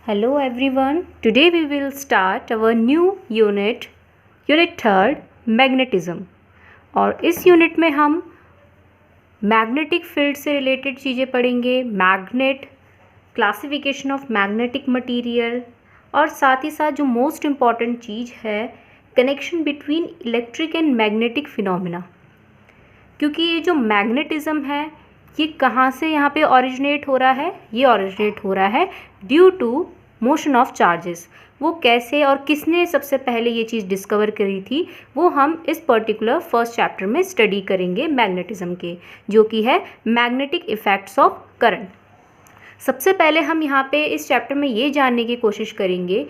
Hello everyone. Today we will start our new unit 3, magnetism. और इस unit में हम मैग्नेटिक फील्ड से रिलेटेड चीज़ें पढ़ेंगे, magnet, classification of magnetic material और साथ ही साथ जो मोस्ट इम्पॉर्टेंट चीज़ है, connection between electric and magnetic phenomena. क्योंकि ये जो मैग्नेटिज्म है ये कहाँ से यहाँ पे ओरिजिनेट हो रहा है? ये ओरिजिनेट हो रहा है due to motion of charges. वो कैसे और किसने सबसे पहले ये चीज़ डिस्कवर करी थी, वो हम इस पर्टिकुलर फर्स्ट चैप्टर में स्टडी करेंगे मैग्नेटिज्म के, जो कि है मैग्नेटिक इफ़ेक्ट्स ऑफ करंट। सबसे पहले हम यहाँ पे इस चैप्टर में ये जानने की कोशिश करेंगे,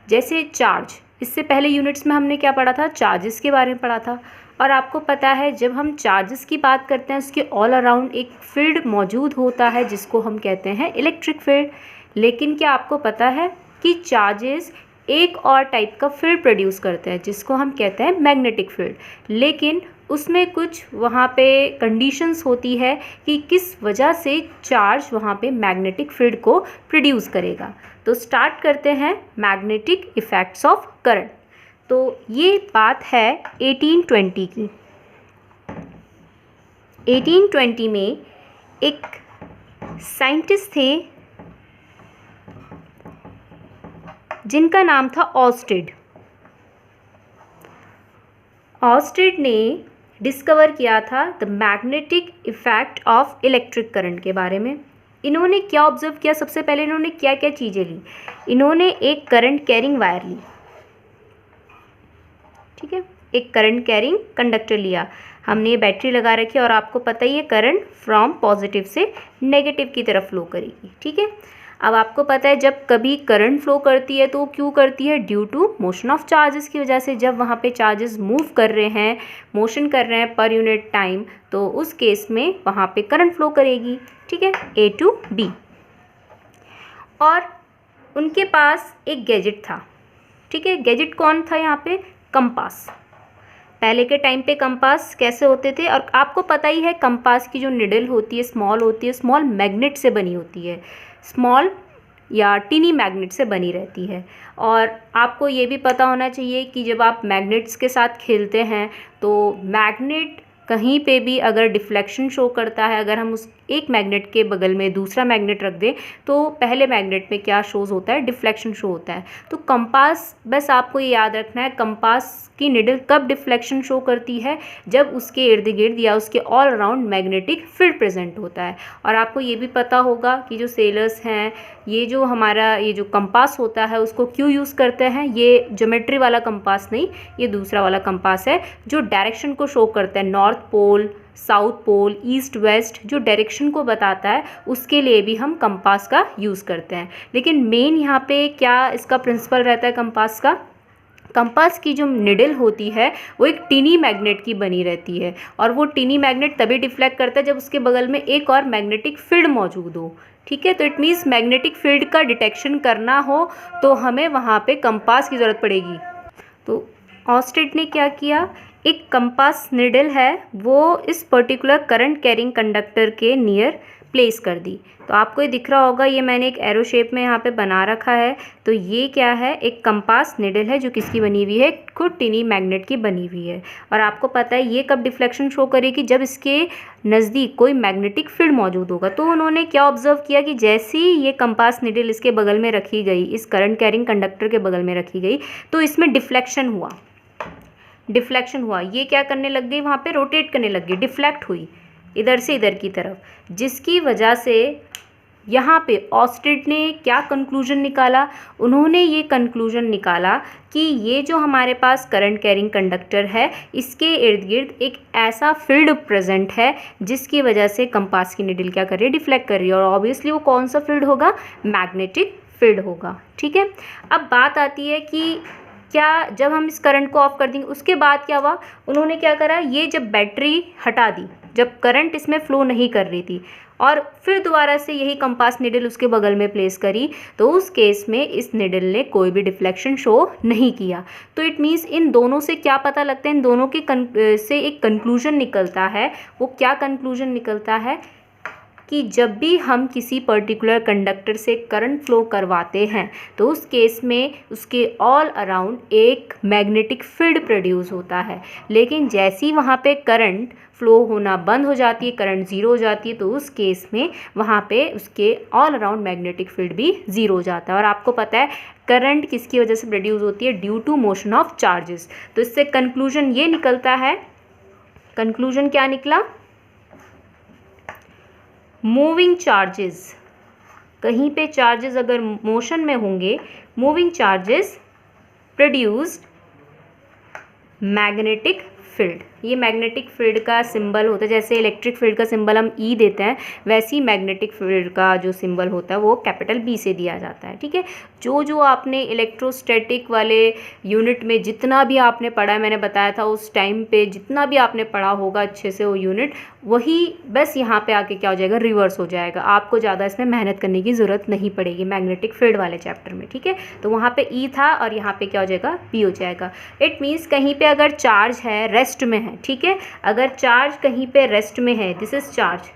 जैसे चार्ज, इससे पहले यूनिट्स में हमने क्या पढ़ा था? चार्जेस के बारे में पढ़ा था। और आपको पता है जब हम चार्जेस की बात करते हैं उसके ऑल अराउंड एक फील्ड मौजूद होता है जिसको हम कहते हैं इलेक्ट्रिक फील्ड। लेकिन क्या आपको पता है कि चार्जेस एक और टाइप का फील्ड प्रोड्यूस करते हैं जिसको हम कहते हैं मैग्नेटिक फील्ड। लेकिन उसमें कुछ वहाँ पे कंडीशंस होती है कि किस वजह से चार्ज वहाँ पे मैग्नेटिक फील्ड को प्रोड्यूस करेगा। तो स्टार्ट करते हैं मैग्नेटिक इफ़ेक्ट्स ऑफ करंट। तो ये बात है 1820 की। 1820 में एक साइंटिस्ट थे जिनका नाम था ऑर्स्टेड। ऑर्स्टेड ने डिस्कवर किया था the magnetic effect of electric current के बारे में। इन्होंने क्या ऑब्जर्व किया? सबसे पहले इन्होंने क्या क्या चीज़ें ली? इन्होंने एक करंट कैरिंग वायर ली, ठीक है, एक करंट कैरिंग कंडक्टर लिया। हमने ये बैटरी लगा रखी है और आपको पता ही है करंट फ्रॉम पॉजिटिव से नेगेटिव की तरफ फ्लो करेगी, ठीक है। अब आपको पता है जब कभी करंट फ्लो करती है तो क्यों करती है? Due to motion of charges की वजह से। जब वहाँ पे चार्जेस मूव कर रहे हैं, मोशन कर रहे हैं पर यूनिट टाइम, तो उस केस में वहाँ पे करंट फ्लो करेगी, ठीक है, ए टू बी। और उनके पास एक गैजेट था, ठीक है। गैजेट कौन था यहाँ पे? कंपास। पहले के टाइम पे कंपास कैसे होते थे? और आपको पता ही है कंपास की जो निडल होती है स्मॉल होती है, स्मॉल मैग्नेट से बनी होती है, स्मॉल या टिनी मैग्नेट से बनी रहती है। और आपको ये भी पता होना चाहिए कि जब आप मैग्नेट्स के साथ खेलते हैं तो मैग्नेट कहीं पे भी अगर डिफ्लेक्शन शो करता है, अगर हम उस एक मैग्नेट के बगल में दूसरा मैग्नेट रख दें तो पहले मैग्नेट में क्या शोज़ होता है? डिफ्लेक्शन शो होता है। तो कंपास, बस आपको ये याद रखना है, कंपास की निडल कब डिफ्लेक्शन शो करती है? जब उसके इर्द गिर्द या उसके all around magnetic field present होता है। और आपको ये भी पता होगा कि जो सेलर्स हैं, ये जो हमारा ये जो कंपास होता है उसको क्यों यूज़ करते हैं? ये ज्योमेट्री वाला कंपास नहीं, ये दूसरा वाला कंपास है जो डायरेक्शन को शो करता है, north pole, south pole, east west, जो डायरेक्शन को बताता है, उसके लिए भी हम कंपास का यूज़ करते हैं। लेकिन मेन यहाँ पे क्या इसका प्रिंसिपल रहता है कंपास का? कंपास की जो निडल होती है वो एक टिनी मैग्नेट की बनी रहती है, और वो टिनी मैग्नेट तभी डिफ्लेक्ट करता है जब उसके बगल में एक और मैग्नेटिक फील्ड मौजूद हो, ठीक है। तो इट मीन्स मैग्नेटिक फील्ड का डिटेक्शन करना हो तो हमें वहाँ पे कंपास की ज़रूरत पड़ेगी। तो ऑर्स्टेड ने क्या किया? एक कंपास निडल है वो इस पर्टिकुलर करंट कैरिंग कंडक्टर के नियर प्लेस कर दी। तो आपको ये दिख रहा होगा, ये मैंने एक एरो शेप में यहाँ पे बना रखा है। तो ये क्या है? एक कंपास निडल है जो किसकी बनी हुई है? खुद टिनी मैग्नेट की बनी हुई है। और आपको पता है ये कब डिफ्लेक्शन शो करेगी? जब इसके नज़दीक कोई मैग्नेटिक फील्ड मौजूद होगा। तो उन्होंने क्या ऑब्जर्व किया कि जैसे ही ये कंपास निडल इसके बगल में रखी गई, इस करंट कैरिंग कंडक्टर के बगल में रखी गई, तो इसमें डिफ्लेक्शन हुआ। ये क्या करने लग गई? वहाँ पे रोटेट करने लग गई, डिफ्लेक्ट हुई इधर से इधर की तरफ, जिसकी वजह से यहाँ पे ऑर्स्टेड ने क्या कंक्लूजन निकाला? उन्होंने ये कंक्लूजन निकाला कि ये जो हमारे पास करंट कैरिंग कंडक्टर है इसके इर्द गिर्द एक ऐसा फील्ड प्रेजेंट है जिसकी वजह से कंपास की निडल क्या कर रही है? डिफ्लेक्ट कर रही है। और ऑब्वियसली वो कौन सा फील्ड होगा? मैग्नेटिक फील्ड होगा, ठीक है। अब बात आती है कि क्या जब हम इस करंट को ऑफ कर देंगे उसके बाद क्या हुआ? उन्होंने क्या करा? ये जब बैटरी हटा दी, जब करंट इसमें फ़्लो नहीं कर रही थी, और फिर दोबारा से यही कंपास निडल उसके बगल में प्लेस करी, तो उस केस में इस निडल ने कोई भी डिफ्लेक्शन शो नहीं किया। तो इट मीन्स इन दोनों से क्या पता लगता है? इन दोनों के से एक कंक्लूजन निकलता है। वो क्या कंक्लूजन निकलता है? कि जब भी हम किसी पर्टिकुलर कंडक्टर से करंट फ्लो करवाते हैं तो उस केस में उसके ऑल अराउंड एक मैग्नेटिक फील्ड प्रोड्यूस होता है, लेकिन जैसे ही वहाँ पे करंट फ्लो होना बंद हो जाती है, करंट ज़ीरो हो जाती है, तो उस केस में वहाँ पे उसके ऑल अराउंड मैग्नेटिक फील्ड भी ज़ीरो हो जाता है। और आपको पता है करंट किसकी वजह से प्रोड्यूस होती है? Due to motion of charges. तो इससे कंक्लूजन ये निकलता है, कंक्लूजन क्या निकला? मूविंग चार्जेस, कहीं पे चार्जेस अगर मोशन में होंगे, moving charges produced magnetic field. ये मैग्नेटिक फील्ड का सिंबल होता है, जैसे इलेक्ट्रिक फील्ड का सिंबल हम ई देते हैं, वैसे ही मैग्नेटिक फील्ड का जो सिंबल होता है वो कैपिटल बी से दिया जाता है। ठीक है, जो जो आपने इलेक्ट्रोस्टैटिक वाले यूनिट में जितना भी आपने पढ़ा है, मैंने बताया था उस टाइम पे जितना भी आपने पढ़ा होगा अच्छे से वो यूनिट, वही बस यहाँ पे आके क्या हो जाएगा? रिवर्स हो जाएगा। आपको ज़्यादा इसमें मेहनत करने की ज़रूरत नहीं पड़ेगी मैग्नेटिक फील्ड वाले चैप्टर में। ठीक है, तो वहाँ पे ई था और यहाँ पे क्या हो जाएगा? बी हो जाएगा। इट मीन्स कहीं पे अगर चार्ज है, रेस्ट में है, ठीक है, अगर चार्ज कहीं पे रेस्ट में है, दिस इज चार्ज,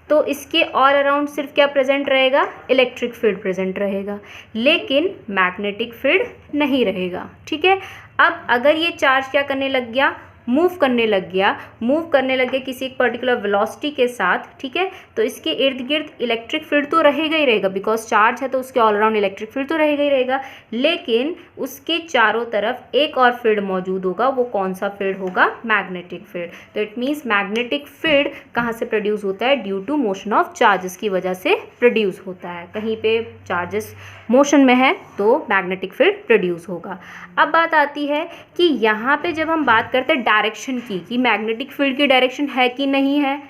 तो इसके ऑल अराउंड सिर्फ क्या प्रेजेंट रहेगा? इलेक्ट्रिक फील्ड प्रेजेंट रहेगा, लेकिन मैग्नेटिक फील्ड नहीं रहेगा। ठीक है, अब अगर ये चार्ज क्या करने लग गया? मूव करने लग गया किसी एक पर्टिकुलर वेलोसिटी के साथ, ठीक है, तो इसके इर्द गिर्द इलेक्ट्रिक फील्ड तो रहेगा ही रहेगा, बिकॉज चार्ज है तो उसके ऑल अराउंड इलेक्ट्रिक फील्ड तो रहेगा ही रहेगा, लेकिन उसके चारों तरफ एक और फील्ड मौजूद होगा। वो कौन सा फील्ड होगा? Magnetic field. तो इट मीन्स मैग्नेटिक फील्ड कहाँ से प्रोड्यूस होता है? Due to motion of charges की वजह से प्रोड्यूस होता है। कहीं पे चार्जेस मोशन में है तो मैग्नेटिक फील्ड प्रोड्यूस होगा। अब बात आती है कि यहाँ पे जब हम बात करते हैं डायरेक्शन की, कि मैग्नेटिक फील्ड की डायरेक्शन है कि नहीं है,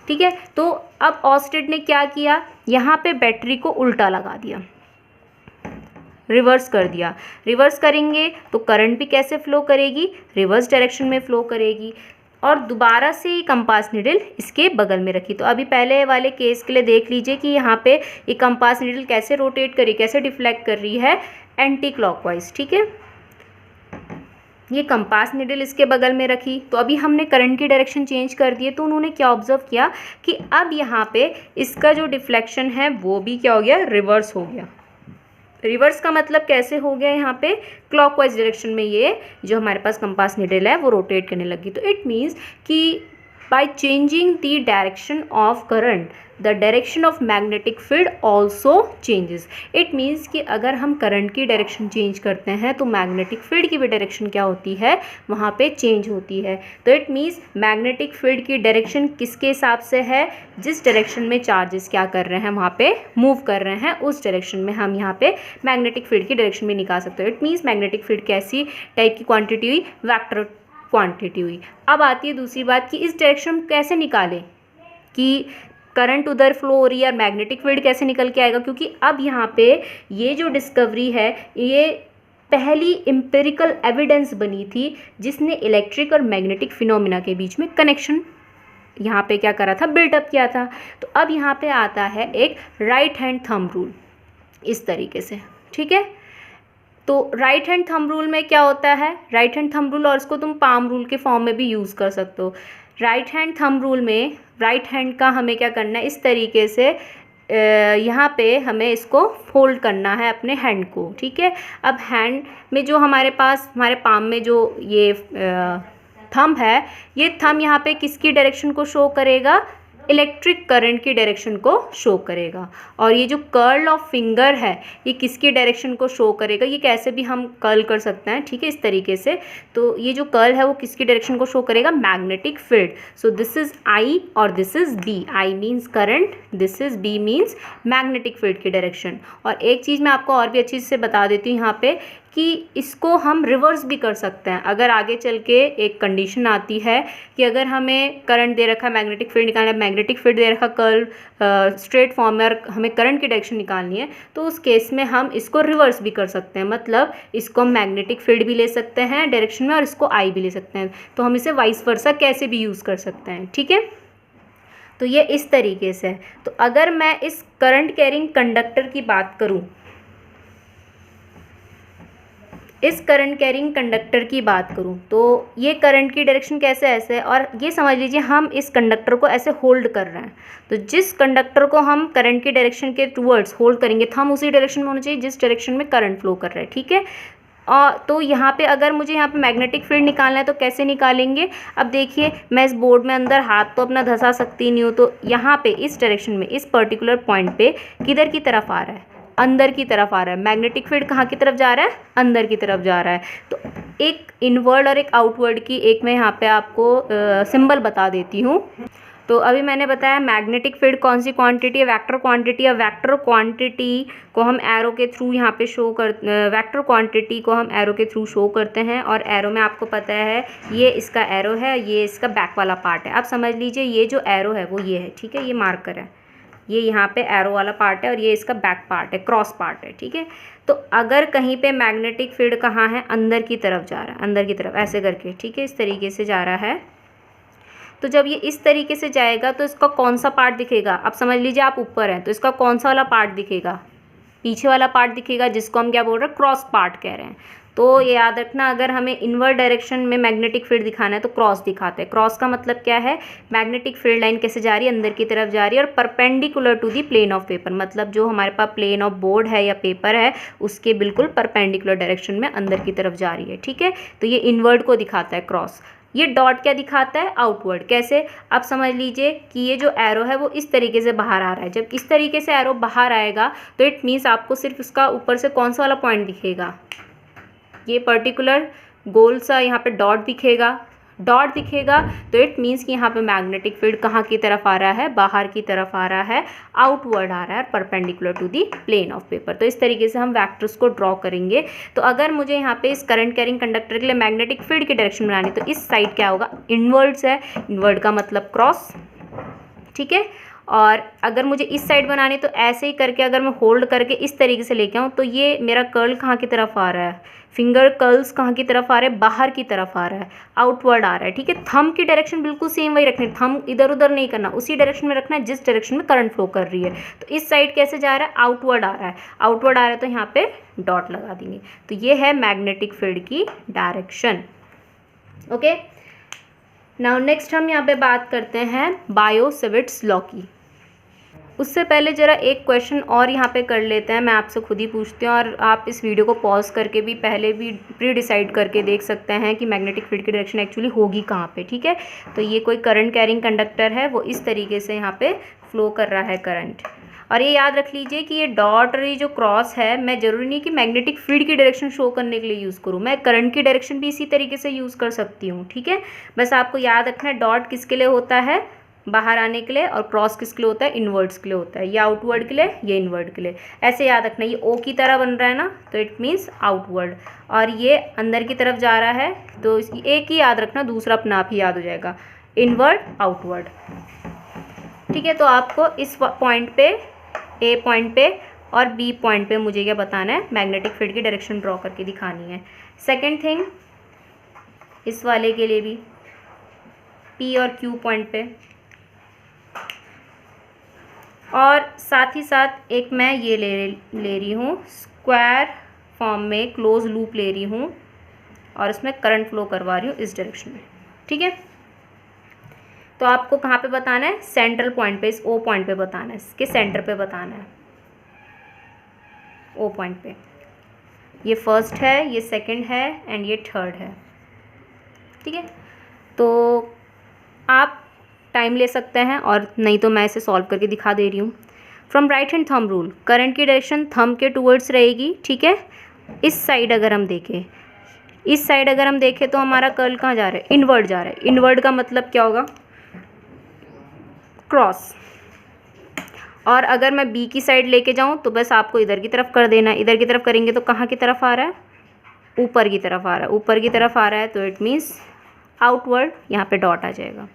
ठीक है, तो अब ऑस्टेड ने क्या किया? यहाँ पे बैटरी को उल्टा लगा दिया, रिवर्स कर दिया। रिवर्स करेंगे तो करंट भी कैसे फ्लो करेगी? रिवर्स डायरेक्शन में फ्लो करेगी। और दोबारा से ही कंपास निडल इसके बगल में रखी। तो अभी पहले वाले केस के लिए देख लीजिए कि यहाँ पे ये कंपास निडल कैसे रोटेट कर रही, कैसे डिफ्लेक्ट कर रही है? Anti clockwise. ठीक है, ये कंपास निडल इसके बगल में रखी, तो अभी हमने करंट की डायरेक्शन चेंज कर दी है, तो उन्होंने क्या ऑब्जर्व किया कि अब यहाँ पे इसका जो डिफ्लेक्शन है वो भी क्या हो गया? रिवर्स हो गया। रिवर्स का मतलब कैसे हो गया? यहाँ पे क्लॉकवाइज डायरेक्शन में ये जो हमारे पास कंपास निडल है वो रोटेट करने लगी। तो इट मीन्स कि by changing the direction of current the direction of magnetic field also changes. It means कि अगर हम करंट की डायरेक्शन चेंज करते हैं तो मैग्नेटिक फील्ड की भी डायरेक्शन क्या होती है? वहाँ पे चेंज होती है। तो इट मीन्स मैग्नेटिक फील्ड की डायरेक्शन किसके हिसाब से है? जिस डायरेक्शन में चार्जेस क्या कर रहे हैं वहाँ पे मूव कर रहे हैं, उस डायरेक्शन में हम यहाँ पे मैग्नेटिक फील्ड की डायरेक्शन भी निकाल सकते हो। इट मीन्स मैग्नेटिक फील्ड कैसी टाइप की क्वांटिटी हुई? वेक्टर क्वांटिटी हुई। अब आती है दूसरी बात कि इस डायरेक्शन कैसे निकालें कि करंट उधर फ्लो हो रही है और मैग्नेटिक फील्ड कैसे निकल के आएगा? क्योंकि अब यहाँ पे ये जो डिस्कवरी है ये पहली एम्पिरिकल एविडेंस बनी थी जिसने इलेक्ट्रिक और मैग्नेटिक फिनोमिना के बीच में कनेक्शन यहाँ पे क्या करा था? बिल्डअप किया था। तो अब यहाँ पे आता है एक राइट हैंड थंब रूल इस तरीके से। ठीक है, तो राइट हैंड थंब रूल में क्या होता है? राइट हैंड थंब रूल, और इसको तुम पाम रूल के फॉर्म में भी यूज़ कर सकते हो। राइट हैंड थंब रूल में राइट हैंड का हमें क्या करना है? इस तरीके से यहाँ पे हमें इसको फोल्ड करना है अपने हैंड को। ठीक है, अब हैंड में जो हमारे पास हमारे पाम में जो ये थंब है, ये थंब यहाँ पे किसकी डायरेक्शन को शो करेगा? इलेक्ट्रिक करंट की डायरेक्शन को शो करेगा। और ये जो कर्ल ऑफ फिंगर है ये किसकी डायरेक्शन को शो करेगा? ये कैसे भी हम कर्ल कर सकते हैं, ठीक है, इस तरीके से। तो ये जो कर्ल है वो किसकी डायरेक्शन को शो करेगा? Magnetic field. So this is I और this is B. I means current, this is B means magnetic field की डायरेक्शन। और एक चीज़ मैं आपको और भी अच्छी से बता देती हूँ यहाँ पे कि इसको हम रिवर्स भी कर सकते हैं। अगर आगे चल के एक कंडीशन आती है कि अगर हमें करंट दे रखा है, मैग्नेटिक फील्ड निकालना है, मैग्नेटिक फील्ड दे रखा कर्ल स्ट्रेट फॉर्म में, और हमें करंट की डायरेक्शन निकालनी है, तो उस केस में हम इसको रिवर्स भी कर सकते हैं। मतलब इसको हम मैग्नेटिक फील्ड भी ले सकते हैं डायरेक्शन में और इसको आई भी ले सकते हैं। तो हम इसे वाइस वर्सा कैसे भी यूज़ कर सकते हैं। ठीक है, तो ये इस तरीके से है। तो अगर मैं इस करंट कैरिंग कंडक्टर की बात करूँ, इस करंट कैरिंग कंडक्टर की बात करूं तो ये करंट की डायरेक्शन कैसे ऐसे है, और ये समझ लीजिए हम इस कंडक्टर को ऐसे होल्ड कर रहे हैं। तो जिस कंडक्टर को हम करंट की डायरेक्शन के टूवर्ड्स होल्ड करेंगे, थंब उसी डायरेक्शन में होना चाहिए जिस डायरेक्शन में करंट फ्लो कर रहा है, ठीक है। तो यहाँ पे अगर मुझे यहाँ पे मैग्नेटिक फील्ड निकालना है तो कैसे निकालेंगे। अब देखिए मैं इस बोर्ड में अंदर हाथ तो अपना धंसा सकती नहीं हूँ, तो यहाँ पे इस डायरेक्शन में इस पर्टिकुलर पॉइंट पे किधर की तरफ आ रहा है, अंदर की तरफ आ रहा है। मैग्नेटिक फील्ड कहाँ की तरफ जा रहा है, अंदर की तरफ जा रहा है। तो एक इनवर्ड और एक आउटवर्ड की एक मैं यहाँ पे आपको सिंबल बता देती हूँ। तो अभी मैंने बताया मैग्नेटिक फील्ड कौन सी क्वांटिटी है, वेक्टर क्वांटिटी है। वेक्टर क्वांटिटी को हम एरो के थ्रू यहाँ पे शो कर वेक्टर क्वांटिटी को हम एरो के थ्रू शो करते हैं, और एरो में आपको पता है ये इसका एरो है, ये इसका बैक वाला पार्ट है। आप समझ लीजिए ये जो एरो है वो ये है, ठीक है, ये मार्कर है, ये यहाँ पे एरो वाला पार्ट है और ये इसका बैक पार्ट है, क्रॉस पार्ट है, ठीक है। तो अगर कहीं पे मैग्नेटिक फील्ड कहाँ है, अंदर की तरफ जा रहा है, अंदर की तरफ ऐसे करके, ठीक है, इस तरीके से जा रहा है। तो जब ये इस तरीके से जाएगा तो इसका कौन सा पार्ट दिखेगा, आप समझ लीजिए आप ऊपर हैं तो इसका कौन सा वाला पार्ट दिखेगा, पीछे वाला पार्ट दिखेगा, जिसको हम क्या बोल रहे हैं, क्रॉस पार्ट कह रहे हैं। तो ये याद रखना, अगर हमें इनवर्ड डायरेक्शन में मैग्नेटिक फील्ड दिखाना है तो क्रॉस दिखाते हैं। क्रॉस का मतलब क्या है, मैग्नेटिक फील्ड लाइन कैसे जा रही है, अंदर की तरफ जा रही है और perpendicular to the plane of paper, मतलब जो हमारे पास प्लेन ऑफ बोर्ड है या पेपर है उसके बिल्कुल परपेंडिकुलर डायरेक्शन में अंदर की तरफ जा रही है, ठीक है। तो ये इनवर्ड को दिखाता है क्रॉस। ये डॉट क्या दिखाता है, आउटवर्ड। कैसे, आप समझ लीजिए कि ये जो एरो है वो इस तरीके से बाहर आ रहा है। जब इस तरीके से एरो बाहर आएगा तो इट मीन्स आपको सिर्फ इसका ऊपर से कौन सा वाला पॉइंट दिखेगा, ये पर्टिकुलर गोल सा यहाँ पे डॉट दिखेगा। डॉट दिखेगा तो इट मीन्स कि यहाँ पे मैग्नेटिक फील्ड कहाँ की तरफ आ रहा है, बाहर की तरफ आ रहा है, आउटवर्ड आ रहा है, perpendicular to the plane of paper. तो इस तरीके से हम वेक्टर्स को ड्रॉ करेंगे। तो अगर मुझे यहाँ पे इस करंट कैरिंग कंडक्टर के लिए मैग्नेटिक फील्ड की डायरेक्शन बनानी तो इस साइड क्या होगा, इनवर्ड्स है, इनवर्ड का मतलब क्रॉस, ठीक है। और अगर मुझे इस साइड बनानी तो ऐसे ही करके अगर मैं होल्ड करके इस तरीके से लेके आऊँ तो ये मेरा कर्ल कहाँ की तरफ आ रहा है, फिंगर कर्ल्स कहाँ की तरफ आ रहे हैं, बाहर की तरफ आ रहा है, आउटवर्ड आ रहा है, ठीक है। थंब की डायरेक्शन बिल्कुल सेम वही रखनी है, थंब इधर उधर नहीं करना, उसी डायरेक्शन में रखना है जिस डायरेक्शन में करंट फ्लो कर रही है। तो इस साइड कैसे जा रहा है, आउटवर्ड आ रहा है, आउटवर्ड आ रहा है तो यहाँ पे डॉट लगा देंगे। तो ये है मैग्नेटिक फील्ड की डायरेक्शन। ओके, नाउ नेक्स्ट हम यहाँ पे बात करते हैं बायो-सेविट्स लॉ की। उससे पहले ज़रा एक क्वेश्चन और यहाँ पे कर लेते हैं, मैं आपसे खुद ही पूछती हूँ, और आप इस वीडियो को पॉज करके भी पहले भी प्री डिसाइड करके देख सकते हैं कि मैग्नेटिक फील्ड की डायरेक्शन एक्चुअली होगी कहाँ पे, ठीक है। तो ये कोई करंट कैरिंग कंडक्टर है, वो इस तरीके से यहाँ पे फ्लो कर रहा है करंट। और ये याद रख लीजिए कि ये डॉट और ये जो क्रॉस है, मैं ज़रूरी नहीं कि मैग्नेटिक फील्ड की डायरेक्शन शो करने के लिए यूज़ करूँ, मैं करंट की डायरेक्शन भी इसी तरीके से यूज़ कर सकती हूँ, ठीक है। बस आपको याद रखना है डॉट किसके लिए होता है, बाहर आने के लिए, और क्रॉस किसके लिए होता है, इनवर्ड्स के लिए होता है, ये आउटवर्ड के लिए, ये इनवर्ड के लिए। ऐसे याद रखना, ये ओ की तरह बन रहा है ना तो इट मीन्स आउटवर्ड, और ये अंदर की तरफ जा रहा है तो एक ही याद रखना, दूसरा अपने आप ही याद हो जाएगा, इनवर्ड आउटवर्ड, ठीक है। तो आपको इस पॉइंट पे, ए पॉइंट पे और बी पॉइंट पे मुझे क्या बताना है, मैग्नेटिक फील्ड की डायरेक्शन ड्रॉ करके दिखानी है। सेकेंड थिंग, इस वाले के लिए भी पी और क्यू पॉइंट पे, और साथ ही साथ एक मैं ये ले रही हूँ स्क्वायर फॉर्म में क्लोज लूप ले रही हूँ, और इसमें करंट फ्लो करवा रही हूँ इस डायरेक्शन में, ठीक है। तो आपको कहाँ पे बताना है, सेंट्रल पॉइंट पे, इस ओ पॉइंट पे बताना है, इसके सेंटर पे बताना है, ओ पॉइंट पे। ये फर्स्ट है, ये सेकंड है एंड ये थर्ड है, ठीक है। तो आप टाइम ले सकते हैं, और नहीं तो मैं इसे सॉल्व करके दिखा दे रही हूँ। From right hand thumb rule, current की डायरेक्शन थंब के टूवर्ड्स रहेगी, ठीक है। इस साइड अगर हम देखें, इस साइड अगर हम देखें तो हमारा कर्ल कहाँ जा रहा है, इनवर्ड जा रहा है। इनवर्ड का मतलब क्या होगा, क्रॉस। और अगर मैं बी की साइड लेके जाऊँ तो बस आपको इधर की तरफ कर देना, इधर की तरफ करेंगे तो कहाँ की तरफ आ रहा है, ऊपर की तरफ आ रहा है, ऊपर की तरफ आ रहा है तो इट मीन्स आउटवर्ड, यहाँ पे डॉट आ जाएगा।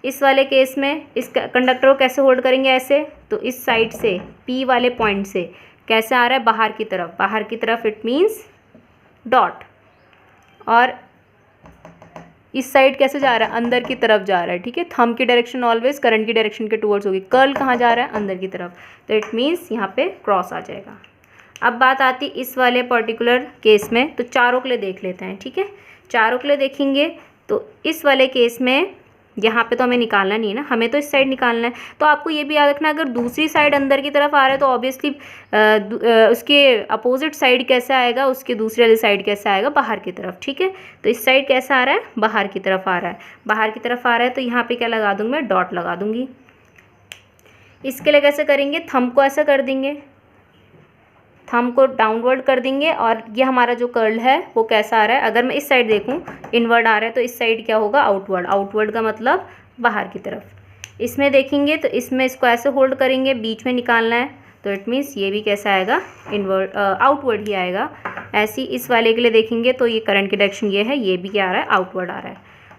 इस वाले केस में इस कंडक्टर को कैसे होल्ड करेंगे, ऐसे, तो इस साइड से P वाले पॉइंट से कैसे आ रहा है, बाहर की तरफ, बाहर की तरफ इट मीन्स डॉट, और इस साइड कैसे जा रहा है, अंदर की तरफ जा रहा है, ठीक है। थंब की डायरेक्शन ऑलवेज करंट की डायरेक्शन के टूवर्ड्स होगी, कर्ल कहाँ जा रहा है, अंदर की तरफ, तो इट मीन्स यहाँ पे क्रॉस आ जाएगा। अब बात आती इस वाले पर्टिकुलर केस में, तो चारों के लिए देख लेते हैं, ठीक है। चारों के लिए देखेंगे तो इस वाले केस में यहाँ पे तो हमें निकालना नहीं है ना, हमें तो इस साइड निकालना है। तो आपको ये भी याद रखना, अगर दूसरी साइड अंदर की तरफ आ रहा है तो ऑब्वियसली उसके अपोजिट साइड कैसा आएगा, उसके दूसरे वाली साइड कैसा आएगा, बाहर की तरफ, ठीक है। तो इस साइड कैसा आ रहा है, बाहर की तरफ आ रहा है, बाहर की तरफ आ रहा है, तो यहाँ पे क्या लगा दूँगी मैं, डॉट लगा दूँगी। इसके लिए कैसे करेंगे, थंब को ऐसा कर देंगे, थंब को डाउनवर्ड कर देंगे, और ये हमारा जो कर्ल है वो कैसा आ रहा है, अगर मैं इस साइड देखूं इनवर्ड आ रहा है, तो इस साइड क्या होगा, आउटवर्ड। आउटवर्ड का मतलब बाहर की तरफ। इसमें देखेंगे तो इसमें इसको ऐसे होल्ड करेंगे, बीच में निकालना है, तो इट मीन्स ये भी कैसा आएगा, इनवर्ड आउटवर्ड ही आएगा। ऐसे ही इस वाले के लिए देखेंगे तो ये करंट की डायरेक्शन ये है, ये भी क्या आ रहा है, आउटवर्ड आ रहा है।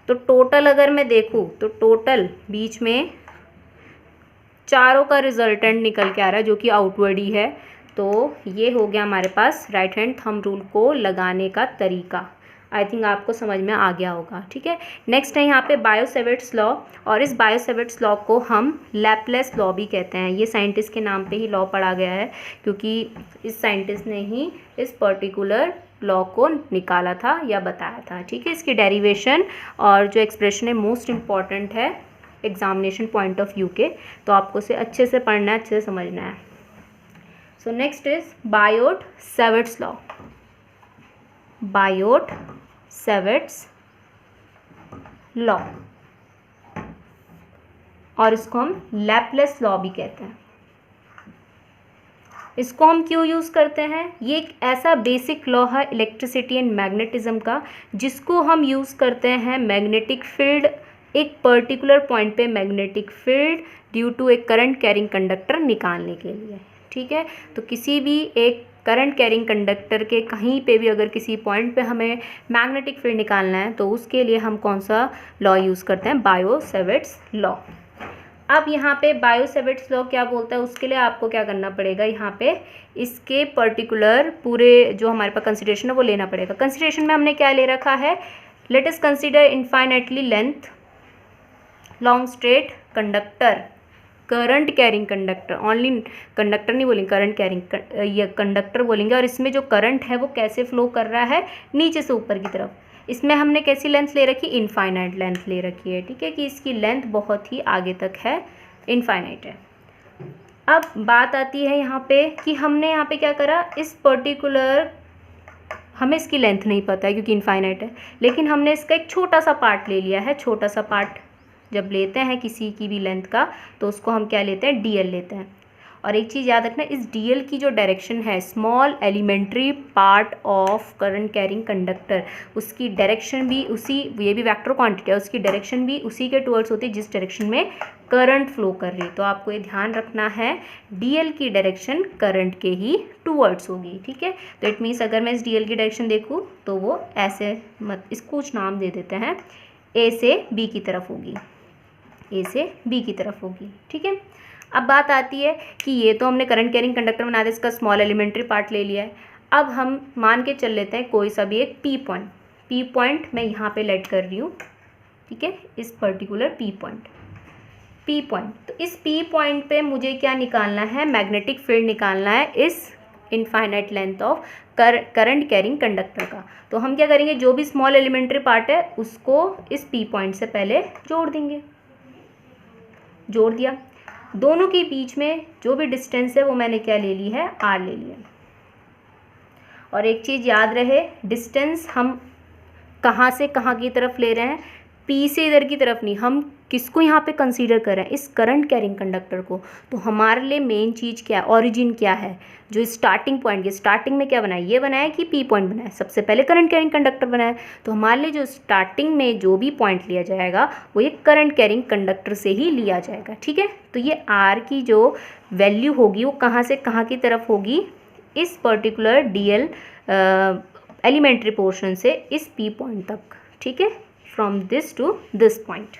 तो टोटल अगर मैं देखूँ तो टोटल बीच में चारों का रिजल्टेंट निकल के आ रहा है जो कि आउटवर्ड ही है। तो ये हो गया हमारे पास राइट हैंड थंब रूल को लगाने का तरीका। आई थिंक आपको समझ में आ गया होगा, ठीक है। नेक्स्ट है यहाँ पे बायो-सेवर्ट्स लॉ, और इस बायो-सेवर्ट्स लॉ को हम लैपलेस लॉ भी कहते हैं। ये साइंटिस्ट के नाम पे ही लॉ पढ़ा गया है, क्योंकि इस साइंटिस्ट ने ही इस पर्टिकुलर लॉ को निकाला था या बताया था, ठीक है। इसकी डेरिवेशन और जो एक्सप्रेशन है मोस्ट इम्पॉर्टेंट है एग्जामिनेशन पॉइंट ऑफ व्यू के, तो आपको इसे अच्छे से पढ़ना है, अच्छे से समझना है। So next is Biot-Savart's law. Biot-Savart's law, और इसको हम लैपलेस लॉ भी कहते हैं। इसको हम क्यों यूज़ करते हैं, ये एक ऐसा बेसिक लॉ है इलेक्ट्रिसिटी एंड मैग्नेटिज्म का, जिसको हम यूज़ करते हैं मैग्नेटिक फील्ड, एक पर्टिकुलर पॉइंट पे मैग्नेटिक फील्ड ड्यू टू एक करंट कैरिंग कंडक्टर निकालने के लिए, ठीक है। तो किसी भी एक करंट कैरिंग कंडक्टर के कहीं पे भी अगर किसी पॉइंट पे हमें मैग्नेटिक फील्ड निकालना है तो उसके लिए हम कौन सा लॉ यूज़ करते हैं, बायो-सेवर्ट्स लॉ। अब यहाँ पे बायो-सेवर्ट्स लॉ क्या बोलता है, उसके लिए आपको क्या करना पड़ेगा, यहाँ पे इसके पर्टिकुलर पूरे जो हमारे पास कंसिडरेशन है वो लेना पड़ेगा। कंसिडरेशन में हमने क्या ले रखा है, let us consider infinitely length long straight conductor, current carrying conductor, only conductor नहीं बोलेंगे, करंट कैरिंग ये कंडक्टर बोलेंगे। और इसमें जो करंट है वो कैसे फ्लो कर रहा है, नीचे से ऊपर की तरफ। इसमें हमने कैसी लेंथ ले रखी, इनफाइनाइट लेंथ ले रखी है, ठीक है, कि इसकी लेंथ बहुत ही आगे तक है, इनफाइनाइट है। अब बात आती है यहाँ पे कि हमने यहाँ पे क्या करा, इस पर्टिकुलर हमें इसकी लेंथ नहीं पता है क्योंकि इनफाइनाइट है, लेकिन हमने इसका एक छोटा सा पार्ट ले लिया है। छोटा सा पार्ट जब लेते हैं किसी की भी लेंथ का तो उसको हम क्या लेते हैं, डीएल लेते हैं। और एक चीज़ याद रखना, इस डीएल की जो डायरेक्शन है, small elementary part of current carrying conductor, उसकी डायरेक्शन भी उसी, ये भी वेक्टर क्वांटिटी है, उसकी डायरेक्शन भी उसी के टुवर्ड्स होती है जिस डायरेक्शन में करंट फ्लो कर रही है। तो आपको ये ध्यान रखना है, डीएल की डायरेक्शन करंट के ही टुवर्ड्स होगी, ठीक है। तो इट मीन्स अगर मैं इस डीएल की डायरेक्शन देखूँ तो वो ऐसे, मत इसको कुछ नाम दे देते हैं, ए से बी की तरफ होगी, ए से बी की तरफ होगी, ठीक है। अब बात आती है कि ये तो हमने करंट कैरिंग कंडक्टर बना दिया, इसका स्मॉल एलिमेंट्री पार्ट ले लिया है। अब हम मान के चल लेते हैं कोई सा भी एक पी पॉइंट, पी पॉइंट मैं यहाँ पे लेट कर रही हूँ, ठीक है, इस particular P point, P point. तो इस पी पॉइंट पे मुझे क्या निकालना है, मैग्नेटिक फील्ड निकालना है इस infinite length of current carrying conductor का। तो हम क्या करेंगे, जो भी स्मॉल एलिमेंट्री पार्ट है उसको इस पी पॉइंट से पहले जोड़ देंगे, जोड़ दिया। दोनों के बीच में जो भी डिस्टेंस है वो मैंने क्या ले ली है, आर ले लिया। और एक चीज़ याद रहे, डिस्टेंस हम कहाँ से कहाँ की तरफ ले रहे हैं, पी से इधर की तरफ नहीं, हम किसको यहाँ पे कंसीडर कर रहे हैं, इस करंट कैरिंग कंडक्टर को। तो हमारे लिए मेन चीज़ क्या है, ओरिजिन क्या है, जो स्टार्टिंग पॉइंट, स्टार्टिंग में क्या बनाया, ये बनाया कि पी पॉइंट बनाया, सबसे पहले करंट कैरिंग कंडक्टर बनाया। तो हमारे लिए जो स्टार्टिंग में जो भी पॉइंट लिया जाएगा वो ये करंट कैरिंग कंडक्टर से ही लिया जाएगा, ठीक है। तो ये आर की जो वैल्यू होगी वो कहाँ से कहाँ की तरफ होगी, इस पर्टिकुलर डीएल एलिमेंट्री पोर्शन से इस पी पॉइंट तक, ठीक है, from this to this point.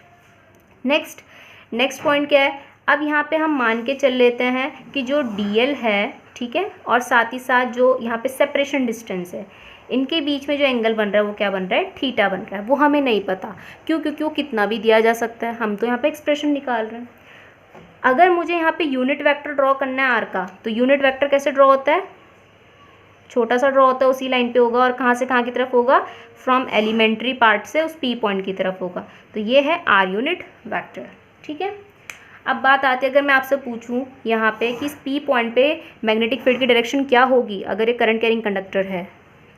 Next point क्या है, अब यहाँ पे हम मान के चल लेते हैं कि जो डीएल है, ठीक है, और साथ ही साथ जो यहाँ पे सेपरेशन डिस्टेंस है, इनके बीच में जो एंगल बन रहा है वो क्या बन रहा है, थीटा बन रहा है। वो हमें नहीं पता, क्यों, क्योंकि वो कितना भी दिया जा सकता है, हम तो यहाँ पे एक्सप्रेशन निकाल रहे हैं। अगर मुझे यहाँ पे यूनिट वेक्टर ड्रॉ करना है आर का, तो यूनिट वेक्टर कैसे ड्रॉ होता है, छोटा सा ड्रॉ होता है उसी लाइन पे होगा, और कहाँ से कहाँ की तरफ होगा, फ्रॉम एलिमेंट्री पार्ट से उस पी पॉइंट की तरफ होगा। तो ये है आर यूनिट वेक्टर। ठीक है, अब बात आती है, अगर मैं आपसे पूछूं यहाँ पे कि इस पी पॉइंट पे मैग्नेटिक फील्ड की डायरेक्शन क्या होगी अगर ये करंट कैरिंग कंडक्टर है,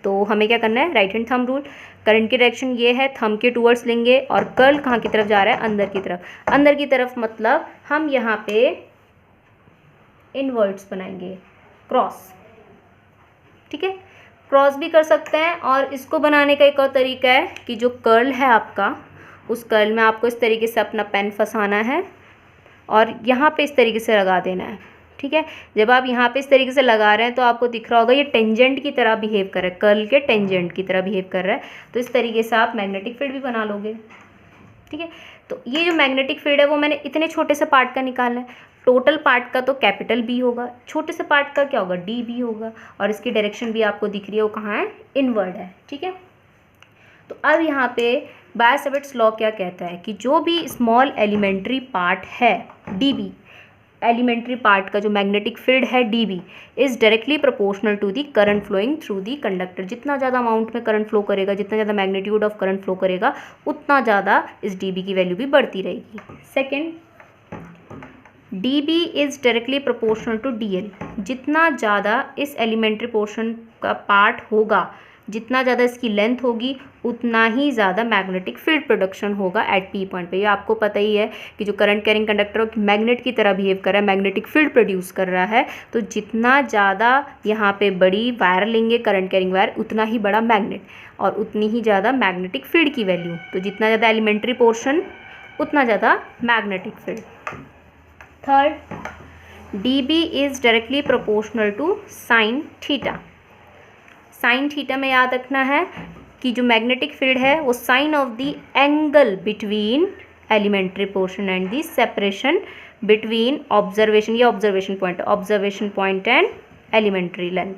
तो हमें क्या करना है, right hand thumb rule. Current की डायरेक्शन ये है, थंब के टूवर्ड्स लेंगे, और कर्ल कहाँ की तरफ जा रहा है, अंदर की तरफ। अंदर की तरफ मतलब हम यहाँ पे इनवर्ट्स बनाएंगे, क्रॉस। ठीक है, क्रॉस भी कर सकते हैं, और इसको बनाने का एक और तरीका है कि जो कर्ल है आपका, उस कर्ल में आपको इस तरीके से अपना पेन फंसाना है और यहाँ पे इस तरीके से लगा देना है। ठीक है, जब आप यहाँ पे इस तरीके से लगा रहे हैं तो आपको दिख रहा होगा ये टेंजेंट की तरह बिहेव कर रहा है, कर्ल के टेंजेंट की तरह बिहेव कर रहा है। तो इस तरीके से आप मैग्नेटिक फील्ड भी बना लोगे। ठीक है, तो ये जो मैग्नेटिक फील्ड है वो मैंने इतने छोटे से पार्ट का निकालना है। टोटल पार्ट का तो कैपिटल बी होगा, छोटे से पार्ट का क्या होगा, डी बी होगा, और इसकी डायरेक्शन भी आपको दिख रही है वो कहाँ है, इनवर्ड है। ठीक है, तो अब यहाँ पे बाय-सेवर्ट्स लॉ क्या कहता है कि जो भी स्मॉल एलिमेंट्री पार्ट है डी बी, एलिमेंट्री पार्ट का जो मैग्नेटिक फील्ड है D B, is directly proportional to the current flowing through the conductor. जितना ज़्यादा अमाउंट में करंट फ्लो करेगा, जितना ज़्यादा मैग्नीट्यूड ऑफ करंट फ्लो करेगा, उतना ज़्यादा इस डी बी की वैल्यू भी बढ़ती रहेगी। Second, D B is directly proportional to D L. जितना ज़्यादा इस एलिमेंट्री पोर्शन का पार्ट होगा, जितना ज़्यादा इसकी लेंथ होगी, उतना ही ज़्यादा मैग्नेटिक फील्ड प्रोडक्शन होगा एट पी पॉइंट पे। ये आपको पता ही है कि जो करंट कैरिंग कंडक्टर मैग्नेट की तरह बिहेव कर रहा है, मैग्नेटिक फील्ड प्रोड्यूस कर रहा है, तो जितना ज़्यादा यहाँ पे बड़ी वायर लेंगे करंट कैरिंग वायर, उतना ही बड़ा मैग्नेट और उतनी ही ज़्यादा मैग्नेटिक फील्ड की वैल्यू। तो जितना ज़्यादा एलिमेंट्री पोर्शन, उतना ज़्यादा magnetic field. Third, D B is directly proportional to sine theta. Sine theta में याद रखना है कि जो मैग्नेटिक फील्ड है वो sine of the angle between elementary portion and the separation between observation, ये observation point and elementary length,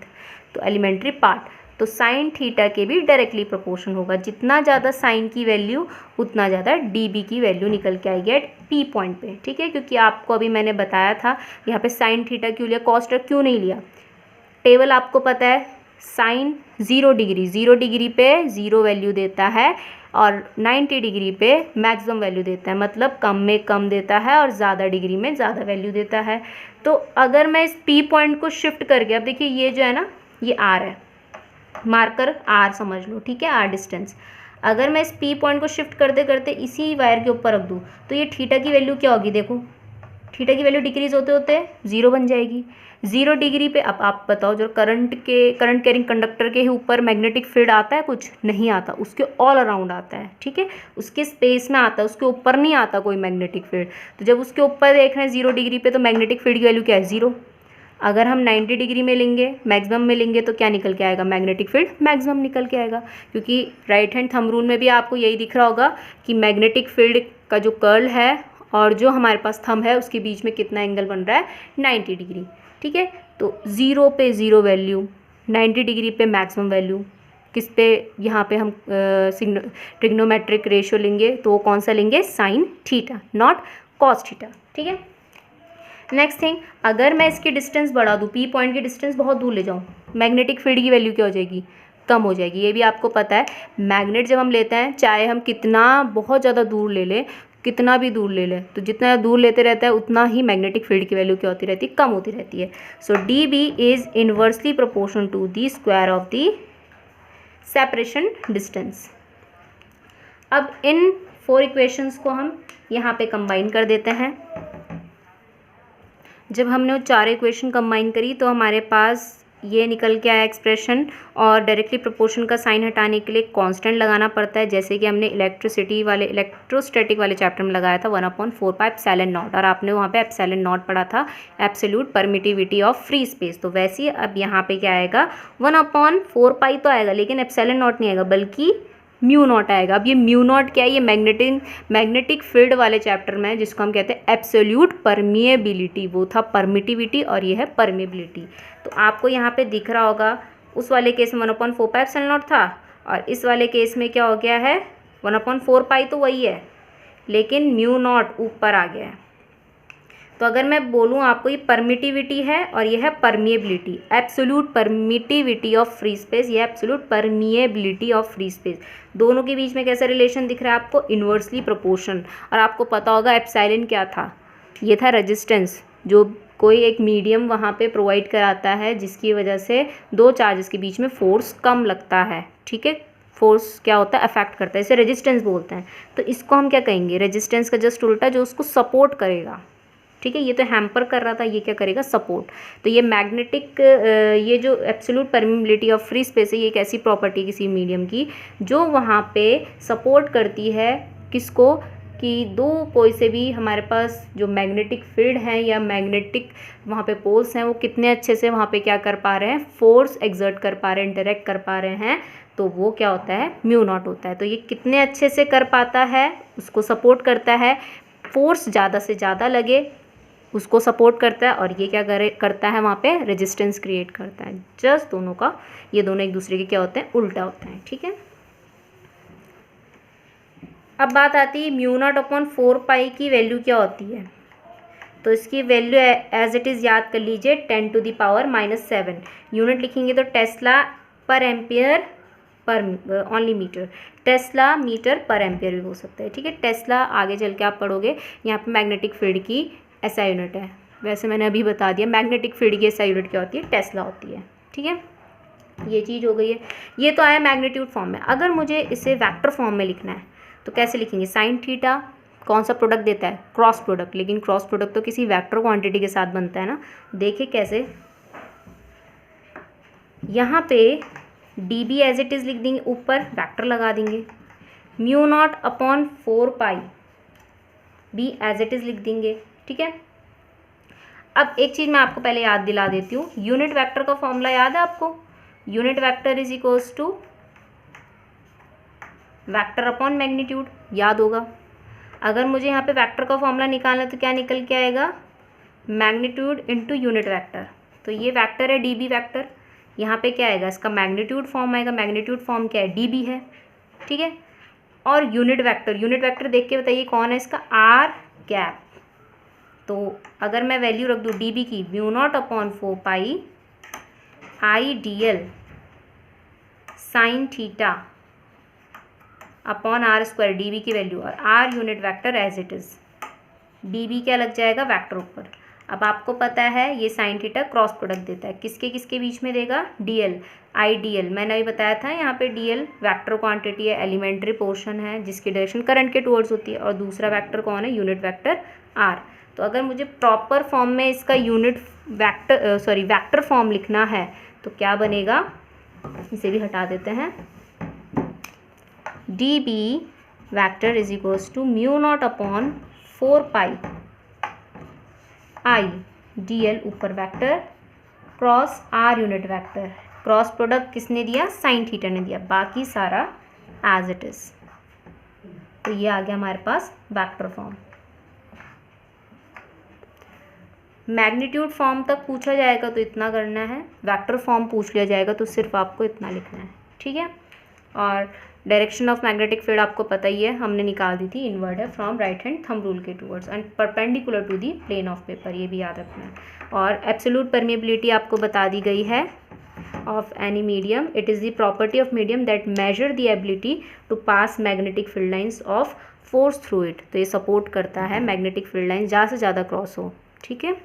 तो एलिमेंट्री पार्ट, तो साइन थीटा के भी डायरेक्टली प्रोपोर्शन होगा। जितना ज़्यादा साइन की वैल्यू, उतना ज़्यादा डी बी की वैल्यू निकल के आएगी एट पी पॉइंट पे। ठीक है, क्योंकि आपको अभी मैंने बताया था यहाँ पे साइन थीटा क्यों लिया, कॉस थीटा क्यों नहीं लिया। टेबल आपको पता है, साइन 0 डिग्री पे 0 वैल्यू देता है, और 90 डिग्री पे मैक्सिमम वैल्यू देता है, मतलब कम में कम देता है और ज़्यादा डिग्री में ज़्यादा वैल्यू देता है। तो अगर मैं इस पी पॉइंट को शिफ्ट करके, अब देखिए ये जो है ना, ये आर है, मार्कर आर समझ लो। ठीक है, आर डिस्टेंस। अगर मैं इस पी पॉइंट को शिफ्ट करते करते इसी वायर के ऊपर रख दूँ, तो ये थीटा की वैल्यू क्या होगी, देखो थीटा की वैल्यू डिक्रीज होते होते 0 बन जाएगी। 0 डिग्री पे अब आप बताओ, जो करंट कैरिंग कंडक्टर के ऊपर मैग्नेटिक फील्ड आता है, कुछ नहीं आता, उसके ऑल अराउंड आता है। ठीक है, उसके स्पेस में आता है, उसके ऊपर नहीं आता कोई मैग्नेटिक फील्ड। तो जब उसके ऊपर देख रहे हैं 0 डिग्री पे, तो मैग्नेटिक फील्ड की वैल्यू क्या है, 0। अगर हम 90 डिग्री में लेंगे, मैक्सिमम में लेंगे, तो क्या निकल के आएगा, मैग्नेटिक फील्ड मैक्सिमम निकल के आएगा। क्योंकि राइट हैंड थंब रूल में भी आपको यही दिख रहा होगा कि मैग्नेटिक फील्ड का जो कर्ल है और जो हमारे पास थंब है, उसके बीच में कितना एंगल बन रहा है, 90 डिग्री। ठीक है, तो 0 पे 0 वैल्यू, 90 डिग्री पे मैक्सिमम वैल्यू, किस पे, यहाँ पे हम ट्रिग्नोमेट्रिक रेशियो लेंगे, तो वो कौन सा लेंगे, sine theta, not cos theta. ठीक है, नेक्स्ट थिंग, अगर मैं इसकी डिस्टेंस बढ़ा दूँ, पी पॉइंट की डिस्टेंस बहुत दूर ले जाऊँ, मैग्नेटिक फील्ड की वैल्यू क्या हो जाएगी, कम हो जाएगी। ये भी आपको पता है, मैग्नेट जब हम लेते हैं, चाहे हम कितना बहुत ज़्यादा दूर ले लें, कितना भी दूर ले लें, तो जितना दूर लेते रहता है, उतना ही मैग्नेटिक फील्ड की वैल्यू क्या होती रहती है, कम होती रहती है। So D B is inversely proportional to the square of the separation distance. अब इन 4 इक्वेशंस को हम यहाँ पे कंबाइन कर देते हैं। जब हमने वो 4 इक्वेशन कंबाइन करी, तो हमारे पास ये निकल के आया एक्सप्रेशन, और डायरेक्टली प्रोपोर्शन का साइन हटाने के लिए कांस्टेंट लगाना पड़ता है, जैसे कि हमने इलेक्ट्रोस्टैटिक वाले चैप्टर में लगाया था 1/4 एप्सिलॉन नॉट, और आपने वहाँ पे एप्सिलॉन नॉट पढ़ा था, absolute permittivity of free space. तो वैसे ही अब यहाँ पे क्या आएगा, 1/4 तो आएगा, लेकिन एप्सिलॉन नॉट नहीं आएगा, बल्कि म्यू नॉट आएगा। अब ये म्यू नॉट क्या है, ये मैग्नेटिक फील्ड वाले चैप्टर में है, जिसको हम कहते हैं एब्सोल्यूट परमिएबिलिटी। वो था परमिटिविटी और ये है परमिएबिलिटी। तो आपको यहाँ पे दिख रहा होगा, उस वाले केस में 1/4 एप्सिलॉन नॉट था, और इस वाले केस में क्या हो गया है, 1/4 तो वही है, लेकिन म्यू नॉट ऊपर आ गया है। तो अगर मैं बोलूँ आपको, ये परमिटिविटी है और ये है permeability. Absolute permittivity of free space, ये absolute permeability of free space. दोनों के बीच में कैसा रिलेशन दिख रहा है आपको? Inversely proportion. और आपको पता होगा एप्सिलॉन क्या था? ये था रेजिस्टेंस, जो कोई एक मीडियम वहाँ पे प्रोवाइड कराता है जिसकी वजह से दो चार्जेस के बीच में फोर्स कम लगता है। ठीक है, फोर्स क्या होता है? अफेक्ट करता है, इसे रेजिस्टेंस बोलते हैं। तो इसको हम क्या कहेंगे? रेजिस्टेंस का जस्ट उल्टा, जो उसको सपोर्ट करेगा। ठीक है, ये तो हैम्पर कर रहा था, ये क्या करेगा? सपोर्ट। तो ये मैग्नेटिक, ये जो absolute permeability of free space है, ये एक ऐसी प्रॉपर्टी किसी मीडियम की जो वहाँ पे सपोर्ट करती है किसको? कि दो कोई से भी हमारे पास जो मैग्नेटिक फील्ड हैं या मैग्नेटिक वहाँ पे पोल्स हैं, वो कितने अच्छे से वहाँ पे क्या कर पा रहे हैं? फोर्स एक्सर्ट कर पा रहे हैं, इंटरेक्ट कर पा रहे हैं। तो वो क्या होता है? म्यू नॉट होता है। तो ये कितने अच्छे से कर पाता है, उसको सपोर्ट करता है। फोर्स ज़्यादा से ज़्यादा लगे उसको सपोर्ट करता है, और ये क्या करता है? वहाँ पे रेजिस्टेंस क्रिएट करता है। जस्ट दोनों का, ये दोनों एक दूसरे के क्या होते हैं? उल्टा होते हैं। ठीक है, अब बात आती है म्यू नॉट अपॉन 4 पाई की वैल्यू क्या होती है। तो इसकी वैल्यू एज इट इज़ याद कर लीजिए, 10⁻⁻7 यूनिट लिखेंगे तो टेस्ला पर ampere per only metre, Tesla metre पर एम्पियर भी हो सकता है। ठीक है, टेस्ला आगे चल के आप पढ़ोगे, यहाँ पे मैग्नेटिक फील्ड की एसआई यूनिट है। वैसे मैंने अभी बता दिया मैग्नेटिक फील्ड की एसआई यूनिट क्या होती है? टेस्ला होती है। ठीक है, ये चीज़ हो गई है। ये तो आया मैग्नीट्यूड फॉर्म में। अगर मुझे इसे वेक्टर फॉर्म में लिखना है तो कैसे लिखेंगे? साइन थीटा कौन सा प्रोडक्ट देता है? Cross product. लेकिन क्रॉस प्रोडक्ट तो किसी वेक्टर क्वांटिटी के साथ बनता है ना। देखिए कैसे, यहाँ पे D B as it is लिख देंगे, ऊपर वेक्टर लगा देंगे। Mu naught upon 4 pi B as it is लिख देंगे। ठीक है, अब एक चीज़ मैं आपको पहले याद दिला देती हूँ। यूनिट वेक्टर का फॉर्मूला याद है आपको? Unit vector is equals to vector upon magnitude, याद होगा। अगर मुझे यहाँ पे वेक्टर का फॉर्मूला निकालना है तो क्या निकल के आएगा? Magnitude into unit vector. तो ये वेक्टर है डीबी वेक्टर, यहाँ पे क्या आएगा? इसका मैग्नीट्यूड फॉर्म आएगा। मैग्नीट्यूड फॉर्म क्या है? डीबी है। ठीक है, और यूनिट वेक्टर देख के बताइए कौन है इसका? R cap. तो अगर मैं वैल्यू रख दूँ डी बी की, mu naught upon 4 pi I D L sine theta upon R square, D B की वैल्यू, और R unit vector as it is. D B क्या लग जाएगा? वेक्टर ऊपर। अब आपको पता है ये साइन थीटा क्रॉस प्रोडक्ट देता है, किसके किसके बीच में देगा? D L I D L. मैंने अभी बताया था यहाँ पे डी एल वैक्टर क्वांटिटी है, एलिमेंट्री पोर्शन है जिसकी डायरेक्शन करंट के टुवर्ड्स होती है, और दूसरा वेक्टर कौन है? Unit vector R. तो अगर मुझे प्रॉपर फॉर्म में इसका यूनिट वेक्टर फॉर्म लिखना है तो क्या बनेगा? इसे भी हटा देते हैं। D B vector is equals to mu naught upon 4 pi I D L, ऊपर vector cross R unit vector. Cross product किसने दिया? साइन थीटा ने दिया, बाकी सारा एज इट इज़। तो ये आ गया हमारे पास वेक्टर फॉर्म। मैग्नीट्यूड फॉर्म तक पूछा जाएगा तो इतना करना है, वेक्टर फॉर्म पूछ लिया जाएगा तो सिर्फ आपको इतना लिखना है। ठीक है, और डायरेक्शन ऑफ मैग्नेटिक फील्ड आपको पता ही है, हमने निकाल दी थी, इनवर्ड है from right hand thumb rule के towards and perpendicular to the plane of paper, ये भी याद रखना है। और एब्सोल्यूट परमिएबिलिटी आपको बता दी गई है of any medium. It is the property of medium that measure the ability to pass magnetic field lines of force through it. तो ये सपोर्ट करता है मैग्नेटिक फील्ड लाइन ज़्यादा से ज़्यादा क्रॉस हो। ठीक है।